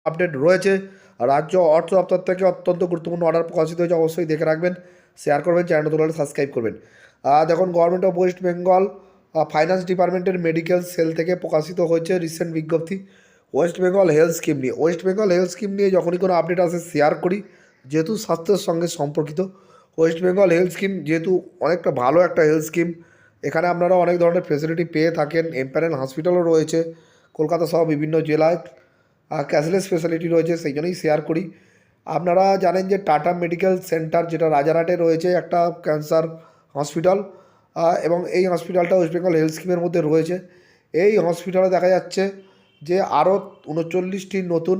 Update রয়েছে। রাজ্য অর্থ দপ্তর থেকে অত্যন্ত গুরুত্বপূর্ণ অর্ডার প্রকাশিত হয়েছে, অবশ্যই দেখে রাখবেন, শেয়ার করবেন, চ্যানেল নতুন হলে সাবস্ক্রাইব করবেন। দেখুন, government of West Bengal finance ডিপার্টমেন্টের মেডিকেল সেল থেকে প্রকাশিত হয়েছে রিসেন্ট বিজ্ঞপ্তি ওয়েস্ট বেঙ্গল হেলথ স্কিম নিয়ে। ওয়েস্ট বেঙ্গল হেলথ স্কিম নিয়ে যখনই কোনো আপডেট আসে শেয়ার করি, যেহেতু স্বাস্থ্যের সঙ্গে সম্পর্কিত। ওয়েস্ট বেঙ্গল হেলথ স্কিম যেহেতু অনেকটা ভালো একটা হেলথ স্কিম, এখানে আপনারা অনেক ধরনের ফেসিলিটি পেয়ে থাকেন। এমপ্যানেল হসপিটালও রয়েছে কলকাতা সহ বিভিন্ন জেলায়, ক্যাশলেস ফেসিলিটি রয়েছে, সেই জন্যই শেয়ার করি। আপনারা জানেন যে টাটা মেডিকেল সেন্টার, যেটা রাজারহাটে রয়েছে, একটা ক্যান্সার হসপিটাল, এবং এই হসপিটালটা ওয়েস্ট বেঙ্গল হেলথ স্কিমের মধ্যে রয়েছে। এই হসপিটালে দেখা যাচ্ছে যে আরও 39টি নতুন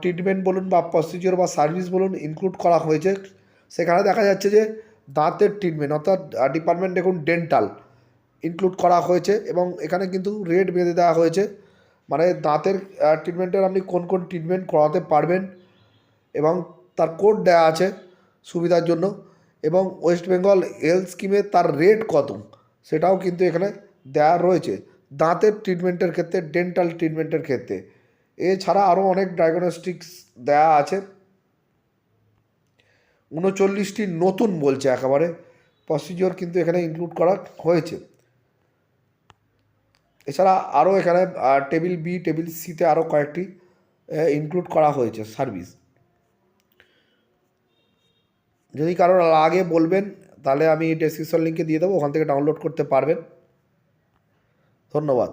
ট্রিটমেন্ট বলুন বা প্রসিজিওর বা সার্ভিস বলুন ইনক্লুড করা হয়েছে। সেখানে দেখা যাচ্ছে যে দাঁতের ট্রিটমেন্ট, অর্থাৎ ডিপার্টমেন্ট দেখুন ডেন্টাল ইনক্লুড করা হয়েছে, এবং এখানে কিন্তু রেট বেঁধে দেওয়া হয়েছে, মানে দাঁতের ট্রিটমেন্টের আপনি কোন কোন ট্রিটমেন্ট করাতে পারবেন এবং তার কোড দেওয়া আছে সুবিধার জন্য, এবং ওয়েস্ট বেঙ্গল হেলথ স্কিমে তার রেট কত সেটাও কিন্তু এখানে দেওয়া রয়েছে দাঁতের ট্রিটমেন্টের ক্ষেত্রে, ডেন্টাল ট্রিটমেন্টের ক্ষেত্রে। এছাড়া আরও অনেক ডায়াগনস্টিক্স দেওয়া আছে। 39টি নতুন বলছে একেবারে প্রসিজিওর কিন্তু এখানে ইনক্লুড করা হয়েছে। এছাড়া আরও এখানে টেবিল বি, টেবিল সিতে আরও কয়েকটি ইনক্লুড করা হয়েছে সার্ভিস। যদি কারোর লাগে বলবেন, তাহলে আমি ডেসক্রিপশন লিঙ্কে দিয়ে দেবো, ওখান থেকে ডাউনলোড করতে পারবেন। ধন্যবাদ।